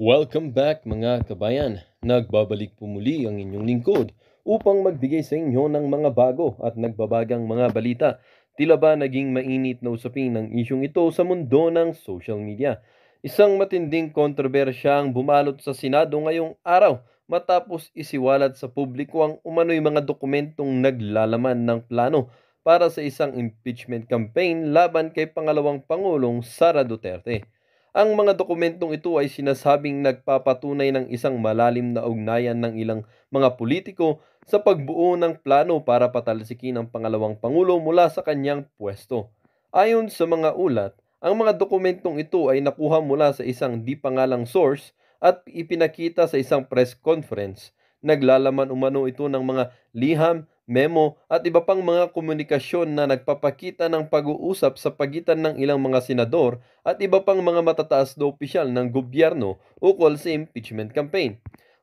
Welcome back mga kabayan. Nagbabalik po muli ang inyong lingkod upang magbigay sa inyo ng mga bago at nagbabagang mga balita. Tila ba naging mainit na usapin ng isyong ito sa mundo ng social media? Isang matinding kontrobersya ang bumalot sa Senado ngayong araw matapos isiwalat sa publiko ang umano'y mga dokumentong naglalaman ng plano para sa isang impeachment campaign laban kay pangalawang Pangulong Sara Duterte. Ang mga dokumentong ito ay sinasabing nagpapatunay ng isang malalim na ugnayan ng ilang mga politiko sa pagbuo ng plano para patalsikin ang pangalawang pangulo mula sa kanyang pwesto. Ayon sa mga ulat, ang mga dokumentong ito ay nakuha mula sa isang di pangalang source at ipinakita sa isang press conference. Naglalaman umano ito ng mga liham, memo at iba pang mga komunikasyon na nagpapakita ng pag-uusap sa pagitan ng ilang mga senador at iba pang mga matataas na opisyal ng gobyerno ukol sa impeachment campaign.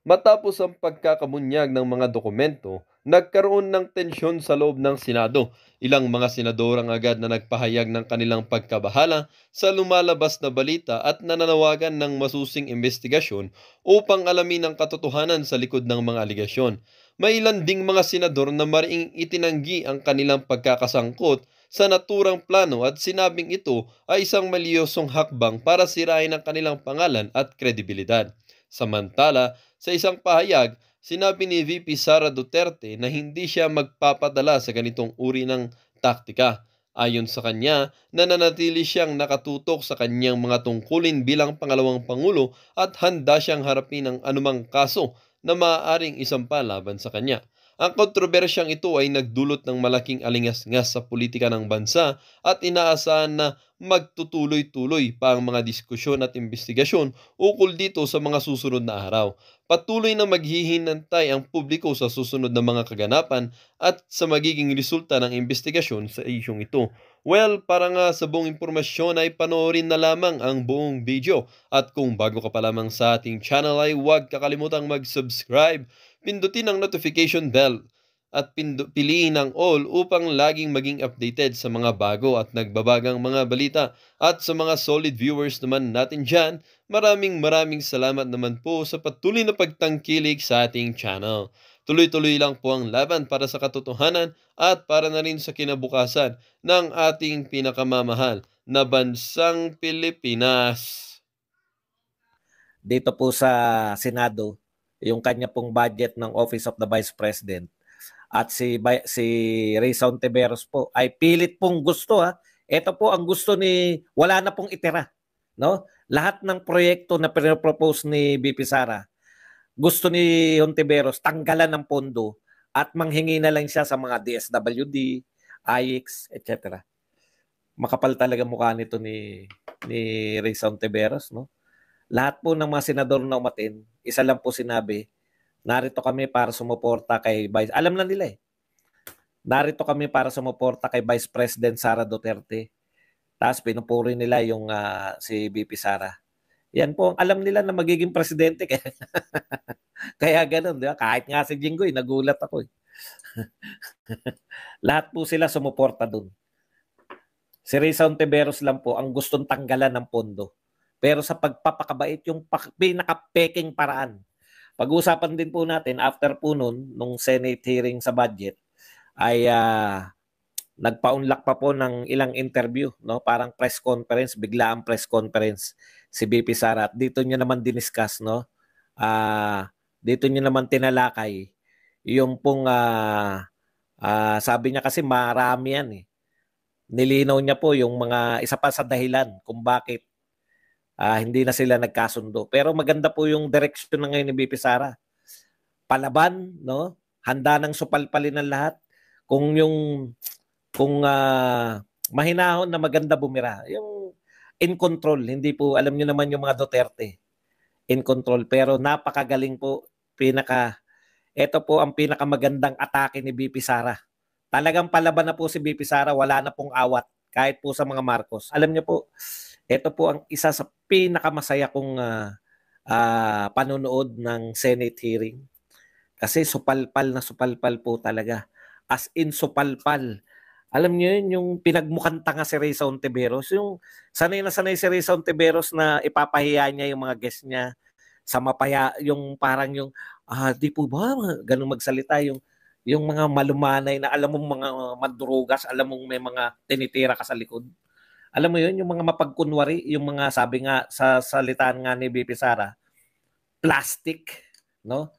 Matapos ang pagkakabunyag ng mga dokumento, nagkaroon ng tensyon sa loob ng Senado. Ilang mga senador ang agad na nagpahayag ng kanilang pagkabahala sa lumalabas na balita at nananawagan ng masusing investigasyon upang alamin ang katotohanan sa likod ng mga aligasyon. May ilan ding mga senador na mariing itinanggi ang kanilang pagkakasangkot sa naturang plano at sinabing ito ay isang maliyosong hakbang para sirain ang kanilang pangalan at kredibilidad. Samantala, sa isang pahayag, sinabi ni VP Sara Duterte na hindi siya magpapadala sa ganitong uri ng taktika. Ayon sa kanya, nananatili siyang nakatutok sa kanyang mga tungkulin bilang pangalawang pangulo at handa siyang harapin ang anumang kaso na maaaring isampa laban sa kanya. Ang kontrobersyang ito ay nagdulot ng malaking alingas-ngas sa politika ng bansa at inaasahan na magtutuloy-tuloy pa ang mga diskusyon at investigasyon ukol dito sa mga susunod na araw. Patuloy na maghihinantay ang publiko sa susunod na mga kaganapan at sa magiging resulta ng investigasyon sa isyong ito. Well, para nga sa buong impormasyon ay panoorin na lamang ang buong video. At kung bago ka pa lamang sa ating channel ay huwag kakalimutang mag-subscribe, pindutin ang notification bell at piliin ang all upang laging maging updated sa mga bago at nagbabagang mga balita. At sa mga solid viewers naman natin dyan, maraming salamat naman po sa patuloy na pagtangkilik sa ating channel. Tuloy-tuloy lang po ang laban para sa katotohanan at para na rin sa kinabukasan ng ating pinakamamahal na bansang Pilipinas. Dito po sa Senado, yung kanya pong budget ng Office of the Vice President at si Ray Ontiveros po ay pilit pong gusto Ito po ang gusto ni wala na pong itira, no? Lahat ng proyekto na pinropose ni BP Sara, gusto ni Ontiveros tanggalan ng pondo at manghingi na lang siya sa mga DSWD, IX, etc. Makapal talaga mukha nito ni Ray Ontiveros, no? Lahat po ng mga senador na umatin, isa lang po sinabi, narito kami para sumuporta kay Vice. Alam na nila eh. Narito kami para sumuporta kay Vice President Sara Duterte. Tapos pinupuri nila yung si BP Sara. Yan po, alam nila na magiging presidente. Kaya ganun, di ba? Kahit nga si Jinggoy, nagulat ako eh. Lahat po sila sumuporta dun. Si Rizal Ontiveros lang po ang gustong tanggalan ng pondo. Pero sa pagpapakabait, yung pinaka-peking paraan. Pag-uusapan din po natin, after po nun, nung Senate hearing sa budget, ay nagpa-unlock pa po ng ilang interview, no? Parang press conference, bigla ang press conference si BP Sara. At dito niya naman diniscuss, no? Dito niya naman tinalakay yung pong sabi niya kasi marami yan eh. Nilinaw niya po yung mga isa pa sa dahilan kung bakit hindi na sila nagkasundo. Pero maganda po yung direksyon na ngayon ni BP Sara. Palaban, no? Handa ng supalpalin ng lahat. Kung mahinahon na maganda bumira. Yung in control, hindi po, alam niyo naman yung mga Duterte. In control. Pero napakagaling po. Ito po ang pinakamagandang atake ni BP Sara. Talagang palaban na po si BP Sara. Wala na pong awat. Kahit po sa mga Marcos. Alam niyo po, ito po ang isa sa pinakamasaya kong panonood ng Senate hearing. Kasi supalpal na supalpal po talaga. As in supalpal. Alam niyo yun, yung pinagmukhang tanga si Ray Ontiveros. Yung sanay na sanay si Ray Ontiveros na ipapahiya niya yung mga guest niya. sa mapaya, yung parang yung, di po ba, ganun magsalita, yung mga malumanay na alam mong mga mandurugas, alam mong may mga tinitira ka sa likod. Alam mo yun, yung mga mapagkunwari, yung mga sabi nga sa salitaan nga ni BP Sara, plastic, no?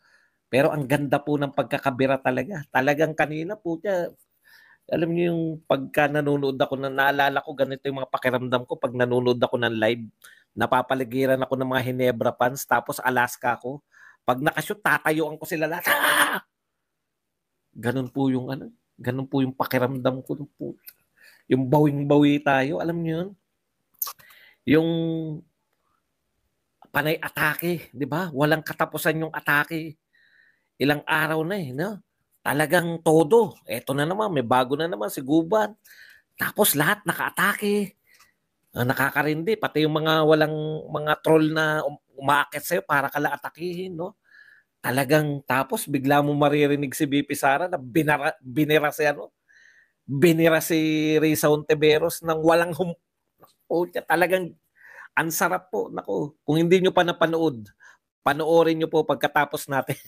Pero ang ganda po ng pagkakabira talaga. Talagang kanina po siya, alam niyo yung pagka nanonood ako, naalala ko ganito yung mga pakiramdam ko pag nanonood ako ng live. Napapaligiran ako ng mga Hinebra fans, tapos Alaska ako. Pag nakashoot, tatayuan ko sila lahat. Ganun po yung ano, ganun po yung pakiramdam ko po. Yung bawing-bawi tayo, alam niyo yun? Yung panay atake, 'di ba? Walang katapusan yung atake. Ilang araw na no? Talagang todo. Eto na naman, may bago na naman si Guban. Tapos lahat naka-atake. Nakakarindi, pati yung mga walang mga troll na umaakit sa'yo para ka lang atakihin, no? Talagang tapos bigla mo maririnig si BP Sara na binira si binira si Risa Ontiveros ng walang talagang ang sarap po. Nako, kung hindi nyo pa napanood, panoorin nyo po pagkatapos natin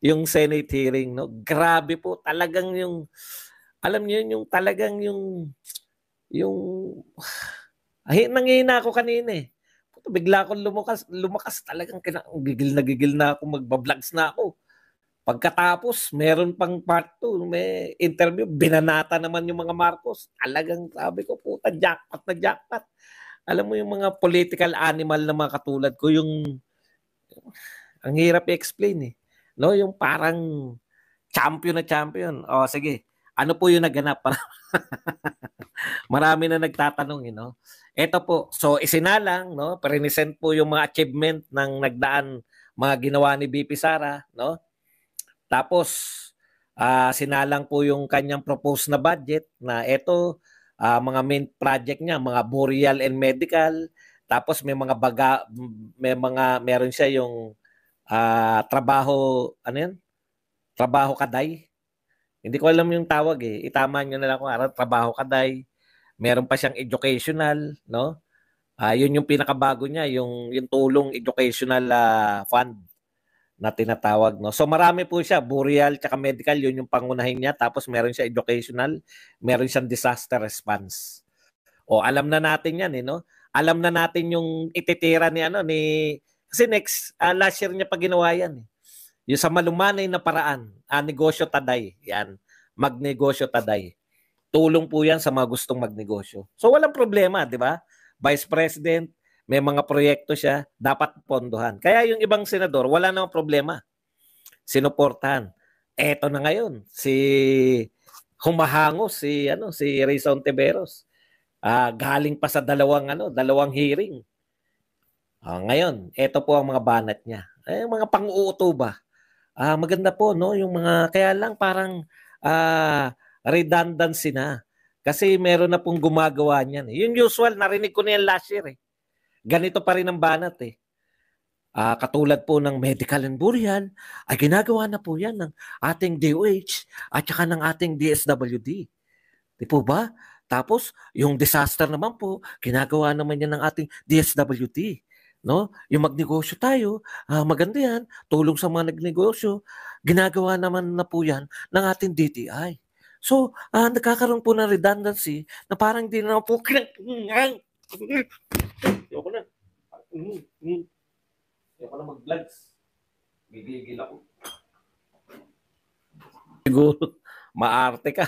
yung Senate hearing, no? Grabe po, talagang yung alam niyo yung talagang yung nangihina ako kanina eh. Bigla akong lumakas talagang gigil na ako, magba-vlogs na ako. Pagkatapos, meron pang part 2, may interview, binanata naman yung mga Marcos. Talagang sabi ko, puta, jackpot na jackpot. Alam mo yung mga political animal na mga katulad ko, yung ang hirap i-explain eh. No, yung parang champion na champion. O sige, ano po yung naganap? Marami na nagtatanong, no? Ito po, so isinalang, no? Present po yung mga achievement ng nagdaan mga ginawa ni BP Sara, no? Tapos sinalang po yung kanyang proposed na budget na ito, mga main project niya, mga burial and medical. Tapos meron siya yung trabaho, ano yan? Trabaho kaday. Hindi ko alam yung tawag eh. Itama nyo na lang kung trabaho kaday. Meron pa siyang educational, no? Yun yung pinakabago niya, yung tulong educational fund na tinatawag, no? So marami po siya, burial tsaka medical, yun yung pangunahin niya. Tapos meron siya educational, meron siyang disaster response. O alam na natin yan, no? Alam na natin yung ititira ni kasi last year niya pa ginawa yan. Yung sa malumanay na paraan, negosyo taday, yan. Magnegosyo taday. Tulong po yan sa mga gustong magnegosyo. So walang problema, di ba? Vice President, may mga proyekto siya, dapat pondohan. Kaya yung ibang senador, wala namang problema. Sinuportahan. Eto na ngayon, humahangos si Risa Ontiveros. Galing pa sa dalawang hearing. Ngayon, eto po ang mga banat niya. Mga pang-uuto ba? Maganda po, no? Yung mga, kaya lang parang redundancy na. Kasi meron na pong gumagawa niyan. Yung usual, narinig ko na yan last year eh. Ganito pa rin ang banat eh. Katulad po ng medical and burial, ay ginagawa na po yan ng ating DOH at saka ng ating DSWD. Di po ba? Tapos, yung disaster naman po, ginagawa naman yan ng ating DSWD. No? Yung magnegosyo tayo, maganda yan, tulong sa mga nagnegosyo, ginagawa naman na po yan ng ating DTI. So, nagkakaroon po ng redundancy na parang hindi na po Ayoko na. Ayoko na mag-vlogs. Gigigil ako. Siguro, maarte ka.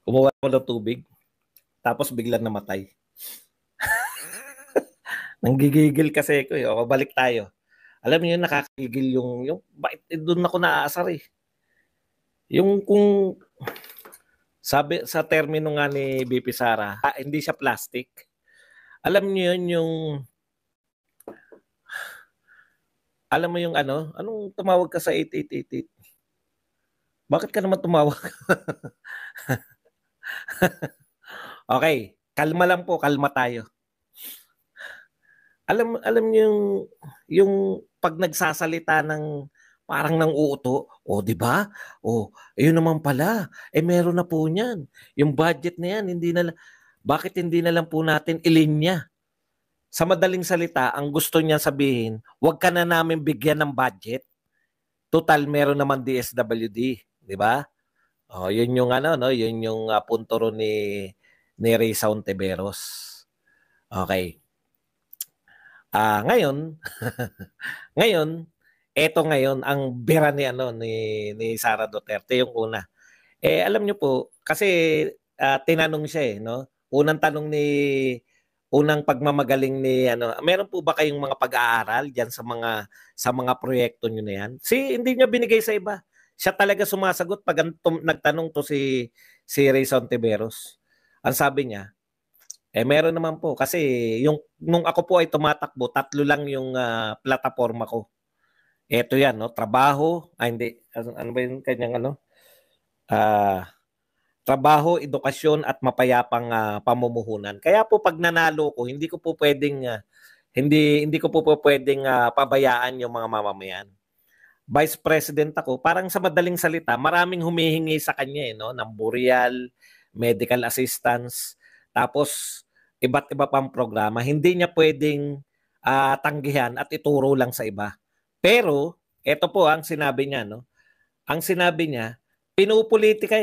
Kumuha ko ng tubig, tapos biglang namatay. Nanggigigil kasi ko eh. O, balik tayo. Alam niyo, nakakigil yung doon ako naaasar eh. Yung kung sabi sa termino nga ni BP Sara, hindi siya plastic. Alam niyo yun alam mo yung anong tumawag ka sa 8888? Bakit ka naman tumawag? Okay, kalma lang po, kalma tayo. Alam niyo yung pag nagsasalita ng parang nang uuto. O, di ba? O, yun naman pala. Meron na po niyan. Yung budget na yan, bakit hindi na lang po natin ilinya? Sa madaling salita, ang gusto niya sabihin, wag ka na namin bigyan ng budget. Total, meron naman DSWD. Di ba? O, yun yung no? Yun yung punto ro ni Risa Ontiveros. Okay. Ngayon, ngayon, eto ngayon ang bira ni Sara Duterte yung una. Alam niyo po, kasi tinanong siya no? Unang pagmamagaling ni meron po ba kayong mga pag-aaral diyan sa mga proyekto niyo na yan? Hindi niya binigay sa iba. Siya talaga sumasagot pag nagtanong to si Risa Ontiveros. Ang sabi niya, meron naman po kasi nung ako po ay tumatakbo, 3 lang yung plataforma ko. Ito yan, no? Trabaho, hindi. Ano ba yung kanyang trabaho, edukasyon at mapayapang pamumuhunan. Kaya po pag nanalo ko, hindi ko po pwedeng pabayaan yung mga mamamayan. Vice President ako, parang sa madaling salita, maraming humihingi sa kanya no, ng burial, medical assistance, tapos iba't iba pang programa. Hindi niya pwedeng tanggihan at ituro lang sa iba. Pero ito po ang sinabi niya, no? Ang sinabi niya, pinupolitika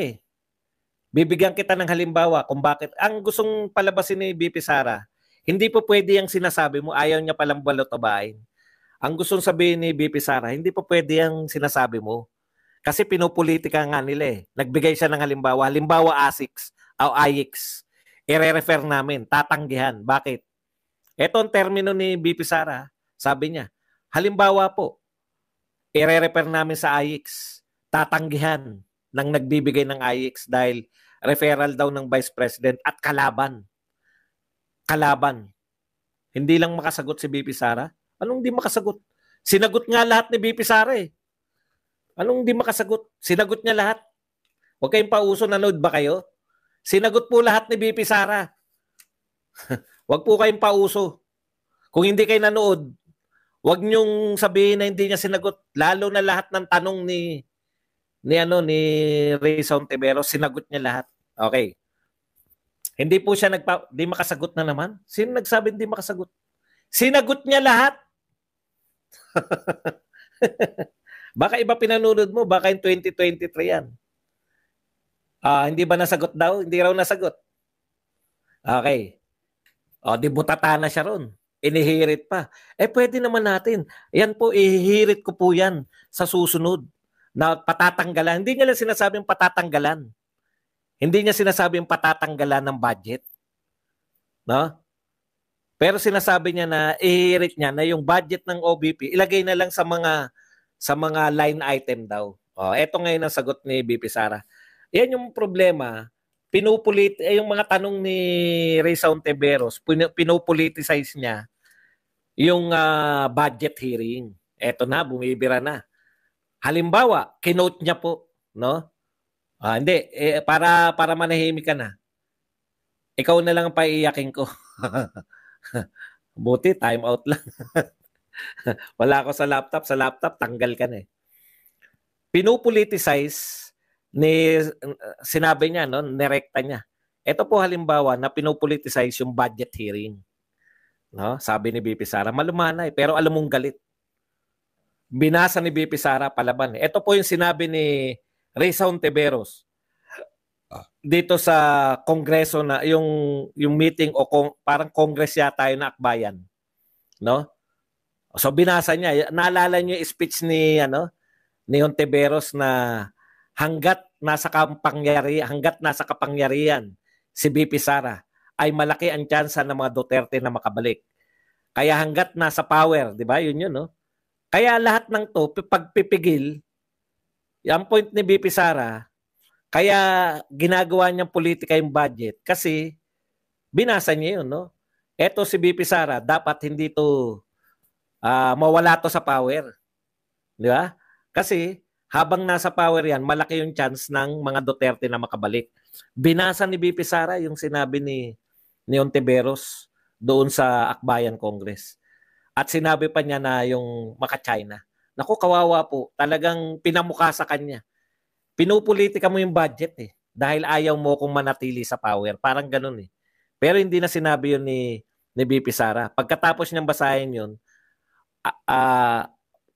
Bibigyan kita ng halimbawa kung bakit ang gustong palabasin ni BP Sara, hindi po pwede yung sinasabi mo, ayaw niya palang balotabain. Ang gustong sabihin ni BP Sara, hindi po pwede yung sinasabi mo. Kasi pinupolitika nga nila Nagbigay siya ng halimbawa. Halimbawa ASICS o AIX. I-refer namin, tatanggihan. Bakit? Ito ang termino ni BP Sara. Sabi niya, halimbawa po, i-refer namin sa AIX. Tatanggihan ng nagbibigay ng AIX dahil referral daw ng Vice President at kalaban. Kalaban. Hindi lang makasagot si BP Sara. Anong di makasagot? Sinagot nga lahat ni BP Sara Anong di makasagot? Sinagot niya lahat. Huwag kayong pauso, nanood ba kayo? Sinagot po lahat ni BP Sara. Huwag po kayong pauso. Kung hindi kayo nanood, huwag niyong sabihin na hindi niya sinagot. Lalo na lahat ng tanong ni Risa Ontiveros, sinagot niya lahat. Okay. Hindi po siya di makasagot na naman. Sino nagsabi hindi makasagot? Sinagot niya lahat. Baka iba pinanood mo, baka in 2023 yan. Hindi ba nasagot daw? Hindi raw nasagot. Okay. Di butata na siya ron. Inihirit pa. Pwede naman natin. Yan po, ihihirit ko po yan sa susunod na patatanggalan. Hindi niya lang sinasabing patatanggalan. Hindi niya sinasabing patatanggalan ng budget. No? Pero sinasabi niya na ihirit niya na yung budget ng OBP, ilagay na lang sa mga line item daw. Eto ngayon ang sagot ni BP Sara. Yan yung problema. Yung mga tanong ni Risa Ontiveros, pinopoliticize niya yung budget hearing. Eto na, bumibira na. Halimbawa, kinote niya po, no? Hindi, para manahimik ka na. Ikaw na lang ang paiiyakin ko. Buti, time out lang. Wala ako sa laptop, tanggal ka na Pinopoliticize sinabi niya, no, nirekta niya. Ito po halimbawa na pinopoliticize yung budget hearing. No? Sabi ni BP Sara, malumanay, pero alam mong galit. Binasa ni BP Sara palaban. Ito po yung sinabi ni Risa Ontiveros dito sa kongreso na yung meeting o parang congress yata yun na akbayan. No? So binasa niya, naalala niyo yung speech ni Ontiveros na hanggat nasa kapangyarihan si BP Sara ay malaki ang tsansa ng mga Duterte na makabalik. Kaya hanggat nasa power, di ba? Yun, no? Kaya lahat ng to, pagpipigil, yung point ni BP Sara, kaya ginagawa niyang politika yung budget kasi binasa niya yun, no? Eto si BP Sara, dapat hindi to mawala to sa power. Di ba? Kasi habang nasa power yan, malaki yung chance ng mga Duterte na makabalik. Binasa ni BP Sara yung sinabi ni Ontiveros doon sa Akbayan Congress. At sinabi pa niya na yung maka-China. Naku, kawawa po. Talagang pinamukha sa kanya. Pinupolitika mo yung budget eh. Dahil ayaw mo kung manatili sa power. Parang ganun eh. Pero hindi na sinabi yun ni BP Sara. Pagkatapos niyang basahin yun,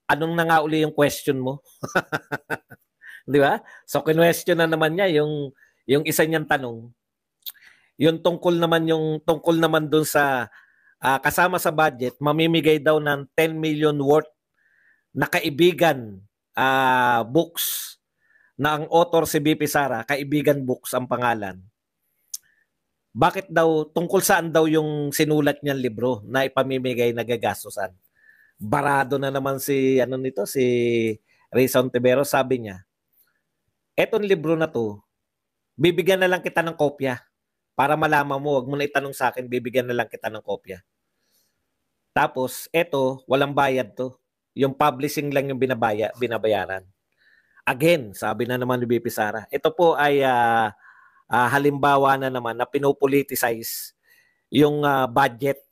anong na nga uli yung question mo? Di ba? So, kinwestiyon na naman niya yung isa niyang tanong. Yung tungkol naman dun sa kasama sa budget, mamimigay daw ng 10 million worth na kaibigan books na ang author si BP Sara, Kaibigan Books ang pangalan. Bakit daw, tungkol saan daw yung sinulat niyang libro na ipamimigay na gagastusan? Barado na naman si Ray Ontiveros, sabi niya, etong libro na to, bibigyan na lang kita ng kopya para malaman mo, wag mo na itanong sa akin, bibigyan na lang kita ng kopya. Tapos, eto, walang bayad to. Yung publishing lang yung binabayaran. Again, sabi na naman ni BP Sara, ito po ay halimbawa na naman na pinopoliticize yung budget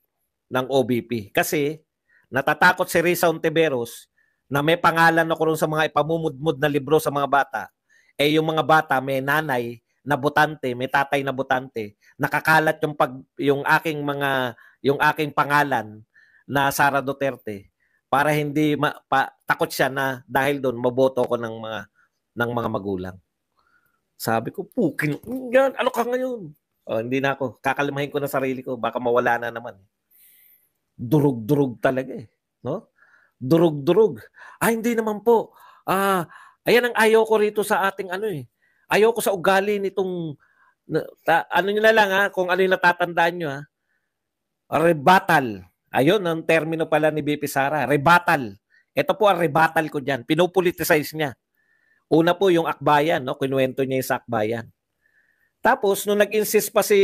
ng OBP. Kasi natatakot si Rizza Ontiveros na may pangalan ako ron sa mga ipamumudmud na libro sa mga bata. Eh yung mga bata may nanay na botante, may tatay na botante, nakakalat yung aking pangalan na Sara Duterte para hindi takot siya na dahil doon maboto ko ng mga magulang. Sabi ko, pukin, yan, ano ka ngayon? Hindi na ako. Kakalimahin ko na sarili ko. Baka mawala na naman. Durug-durug talaga eh. No? Durug-durug. Hindi naman po. Ayan ang ayaw ko rito sa ating Ayaw ko sa ugali nitong, nyo na lang kung ano yung natatandaan nyo Rebuttal. Ayun, ang termino pala ni BP Sara. Rebuttal. Ito po ang rebuttal ko dyan. Pinopoliticize niya. Una po yung akbayan, no? Kinuwento niya yung sa akbayan. Tapos nung nag-insist pa si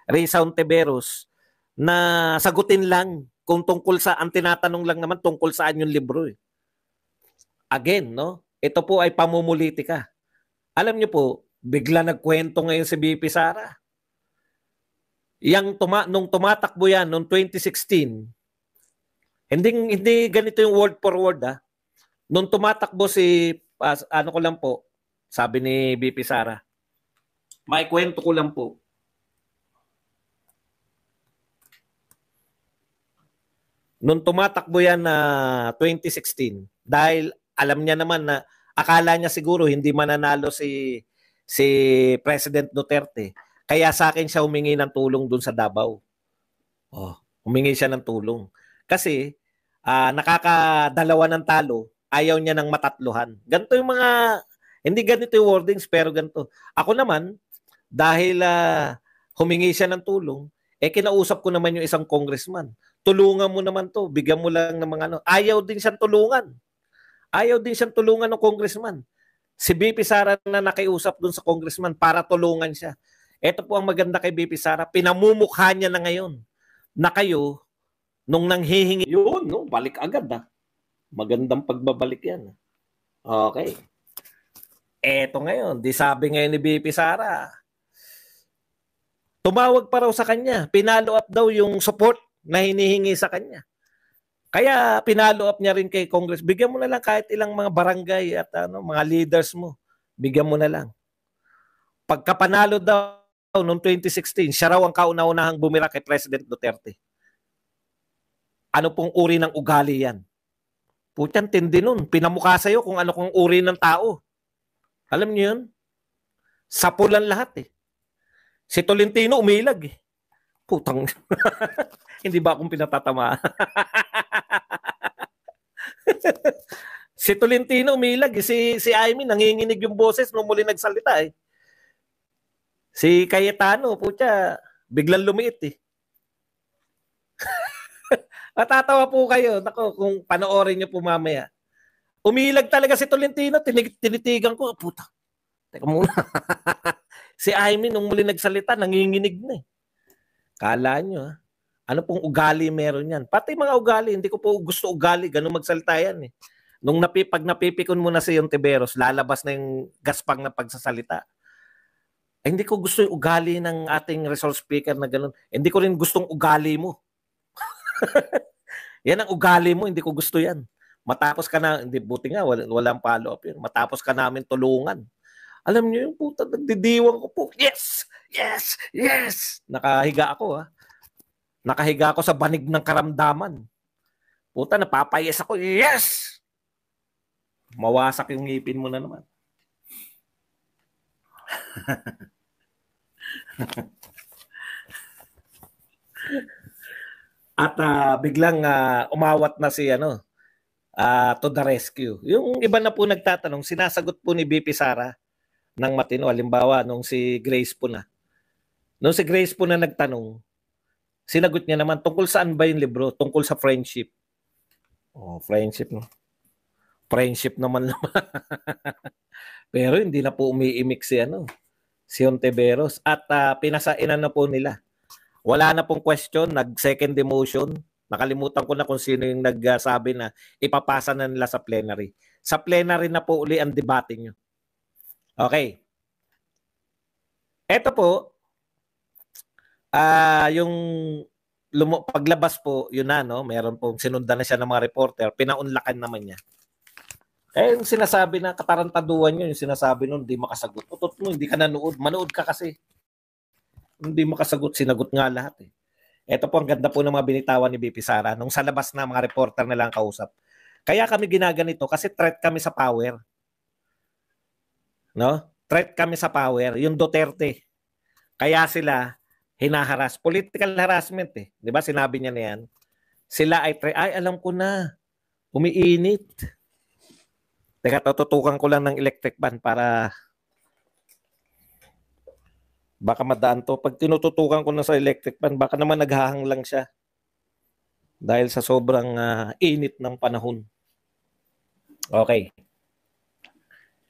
Rizza Ontiveros na sagutin lang kung tungkol sa ang tinatanong lang naman tungkol saan yung libro eh. Again, no? Ito po ay pamumulitika. Alam niyo po, bigla nagkwento ngayon si BP Sara. Nung tumatakbo yan noong 2016, hindi ganito yung word for word Nung tumatakbo ko lang po, sabi ni BP Sara, may kwento ko lang po. Nung tumatakbo yan na 2016, dahil alam niya naman na akala niya siguro hindi mananalo si President Duterte. Kaya sa akin siya humingi ng tulong dun sa Davao. Humingi siya ng tulong. Kasi nakakadalawa ng talo, ayaw niya ng matatluhan. Ganito yung hindi ganito yung wordings, pero ganito. Ako naman, dahil humingi siya ng tulong, kinausap ko naman yung isang congressman. Tulungan mo naman to, bigyan mo lang ng mga Ayaw din siyang tulungan. Ayaw din siyang tulungan ng congressman. Si BP Sara na nakiusap dun sa congressman para tulungan siya. Ito po ang maganda kay BP Sara, pinamumukha niya na ngayon na kayo, nung nanghihingi, yun, no, balik agad Magandang pagbabalik yan. Okay. Eto ngayon, di sabi ngayon ni BP Sara, tumawag pa raw sa kanya, pinalo up daw yung support na hinihingi sa kanya. Kaya pinalo up niya rin kay Congress, bigyan mo na lang kahit ilang mga barangay at mga leaders mo, bigyan mo na lang. Pagkapanalo daw noong 2016, siya raw ang kauna-unahang bumira kay President Duterte. Ano pong uri ng ugali yan? Putyan, tindi nun. Pinamukha sa'yo kung ano kung uri ng tao. Alam niyo yun? Sapulan lahat Si Tolentino umilag Putang. Hindi ba akong pinatatama? Si Tolentino umilag Si Amy nanginginig yung boses nung muli nagsalita Si Cayetano, putya, biglang lumiit Matatawa po kayo. Nako, kung panoorin niyo po mamaya. Umilag talaga si Tolentino. Tinitigan ko. Puta. Teka muna. Si Amy, nung muli nagsalita, nanginginig na Kala nyo, ano pong ugali meron yan? Pati mga ugali, hindi ko po gusto ugali. Ganun magsalita yan Nung pag napipikon mo na si Ontiveros, lalabas na yung gaspang na pagsasalita. Hindi ko gusto yung ugali ng ating resource speaker na ganun. Hindi ko rin gustong ugali mo. Yan ang ugali mo, hindi ko gusto yan. Matapos ka na, hindi, buti nga, walang follow-up yun. Matapos ka namin tulungan. Alam niyo yung puta, nagdidiwang ko po. Yes! Yes! Yes! Nakahiga ako, ha. Nakahiga ako sa banig ng karamdaman. Puta, napapayes ako. Yes! Mawasak yung ngipin mo na naman. At biglang umawat na si to the rescue. Yung iba na po nagtatanong, sinasagot po ni BP Sara ng matino. Halimbawa, nung si Grace po na. Nung si Grace po na nagtanong, sinagot niya naman, tungkol saan ba yung libro? Tungkol sa friendship. Oh, friendship, no? Friendship naman naman. Pero hindi na po umiimik si Ontiveros. At pinasainan na po nila. Wala na pong question, nag-second demotion. Nakalimutan ko na kung sino yung nagsabi na ipapasa na nila sa plenary. Sa plenary na po uli ang debate nyo. Okay. Ito po, yung paglabas po, yun na, no? Meron pong sinundan na siya ng mga reporter, pinaunlakan naman niya. Eh, yung sinasabi na katarantaduan nyo, yung sinasabi nun, hindi makasagot. Utot mo, hindi ka nanood. Manood ka kasi. Hindi makasagot, sinagot nga lahat eh. Ito po, ang ganda po ng mga binitawan ni BP Sara nung sa labas na mga reporter na lang kausap. Kaya kami ginaganito kasi threat kami sa power. No? Threat kami sa power. Yung Duterte. Kaya sila hinaharas. Political harassment eh. Di ba? Sinabi niya na yan. Sila ay alam ko na. Umiinit. Teka, tututukan ko lang ng electric fan para baka madaan to. Pag tinututukan ko na sa electric fan, baka naman naghahang lang siya. Dahil sa sobrang init ng panahon. Okay.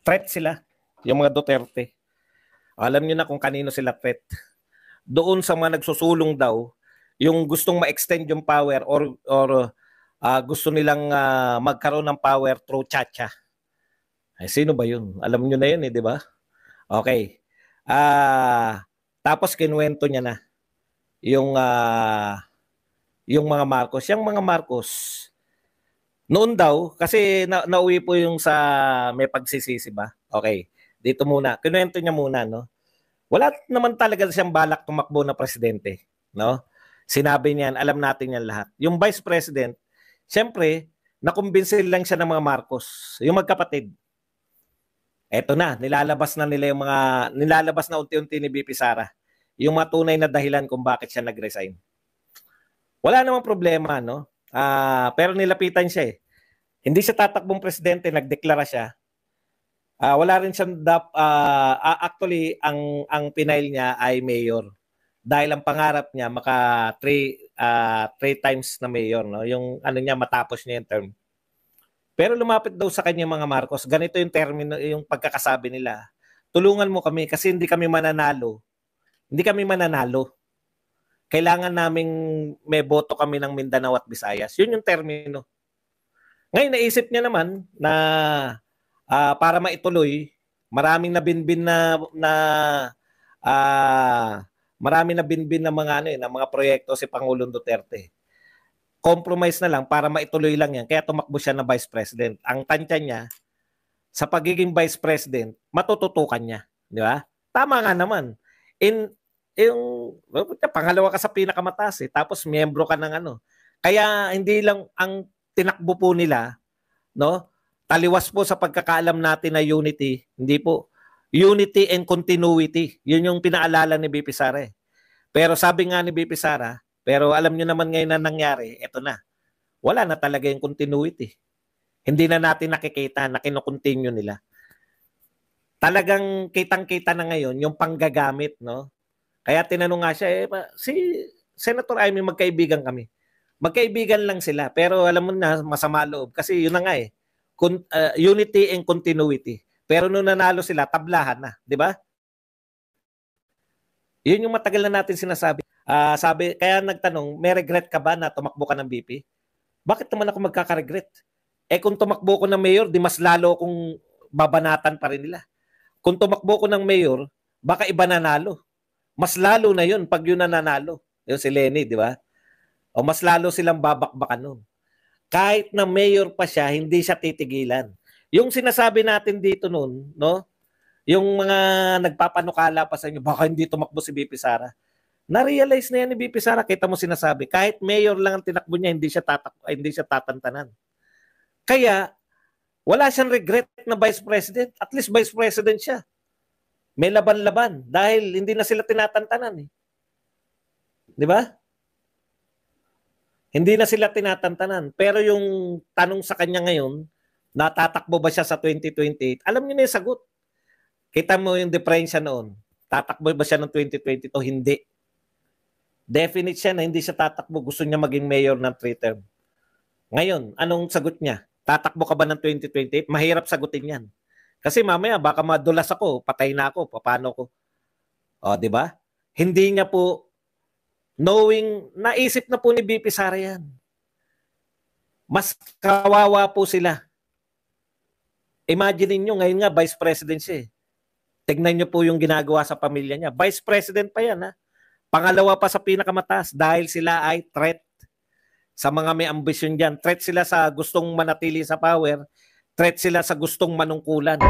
Threat sila. Yung mga Duterte. Alam niyo na kung kanino sila threat. Doon sa mga nagsusulong daw, yung gustong ma-extend yung power or gusto nilang magkaroon ng power through chacha. Ay, sino ba yun? Alam niyo na yun eh, di ba? Okay. Tapos kinuwento niya na yung mga Marcos. Yung mga Marcos, noon daw, kasi nauwi po yung sa may pagsisisi ba? Okay. Dito muna. Kinuwento niya muna, no? Wala naman talaga siyang balak tumakbo na presidente, no? Sinabi niyan, alam natin yan lahat. Yung vice president, siyempre, nakumbinsi lang siya ng mga Marcos, yung magkapatid. Eto na, nilalabas na unti-unti ni BP Sara yung matunay na dahilan kung bakit siya nag-resign. Wala namang problema, no? Pero nilapitan siya eh. Hindi siya tatakbong presidente, nagdeklara siya. Wala rin siyang actually ang pinail niya ay mayor. Dahil ang pangarap niya maka three times na mayor, no? Yung niya matapos niya yung term. Pero lumapit daw sa kanya mga Marcos, ganito yung termino, yung pagkakasabi nila. Tulungan mo kami kasi hindi kami mananalo. Hindi kami mananalo. Kailangan naming may boto kami ng Mindanao at Visayas. Yun yung termino. Ngayon naisip niya naman na para maituloy, maraming nabinbin na mga proyekto si Pangulong Duterte. Compromise na lang para maituloy lang yan. Kaya tumakbo siya na vice president. Ang tansya niya, sa pagiging vice president, matututukan niya. Di ba? Tama nga naman. Pangalawa ka sa pinakamataas eh. Tapos miyembro ka ng Kaya hindi lang ang tinakbo po nila, no? Taliwas po sa pagkakaalam natin na unity. Hindi po. Unity and continuity. Yun yung pinaalala ni BP Sara eh. Pero sabi nga ni BP Sara, pero alam nyo naman ngayon na nangyari, eto na. Wala na talaga yung continuity. Hindi na natin nakikita na kinokontinue nila. Talagang kitang-kita na ngayon yung panggagamit, no? Kaya tinanong nga siya, si Senator Amy, magkaibigan kami. Magkaibigan lang sila, pero alam mo na, masama loob. Kasi yun na nga eh, unity and continuity. Pero nung nanalo sila, tablahan na, di ba? Yun yung matagal na natin sinasabi. Kaya nagtanong, may regret ka ba na tumakbo ka ng BP? Bakit naman ako magkaka-regret? Kung tumakbo ko ng mayor, di mas lalo kung babanatan pa rin nila. Kung tumakbo ko ng mayor, baka iba nanalo. Mas lalo na yun pag yun nanalo. Yung si Lenny, di ba? O mas lalo silang babakbakan nun. kahit na mayor pa siya, hindi siya titigilan. Yung sinasabi natin dito noon, no? Yung mga nagpapanukala pa sa inyo, baka hindi tumakbo si BP Sara. Na-realize na yan ni BP Sara, kita mo sinasabi, kahit mayor lang ang tinakbo niya, hindi siya tatantanan. Kaya, wala siyang regret na vice president. At least vice president siya. May laban-laban dahil hindi na sila tinatantanan. Di ba? Hindi na sila tinatantanan. Pero yung tanong sa kanya ngayon, natatakbo ba siya sa 2028? Alam niyo na yung sagot. Kita mo yung diferensya noon. Tatakbo ba siya ng 2022? Hindi. Definite siya na hindi siya tatakbo. Gusto niya maging mayor ng 3 term. Ngayon, anong sagot niya? Tatakbo ka ba ng 2028? Mahirap sagutin yan. Kasi mamaya baka madulas ako, patay na ako, paano ko? O, di ba? Hindi niya po naisip na po ni BP Sara yan. Mas kawawa po sila. Imagine niyo ngayon nga vice president siya. Tignan niyo po yung ginagawa sa pamilya niya. Vice president pa yan, ha? Pangalawa pa sa pinakamataas dahil sila ay threat sa mga may ambisyon diyan. Threat sila sa gustong manatili sa power. Threat sila sa gustong manungkulan.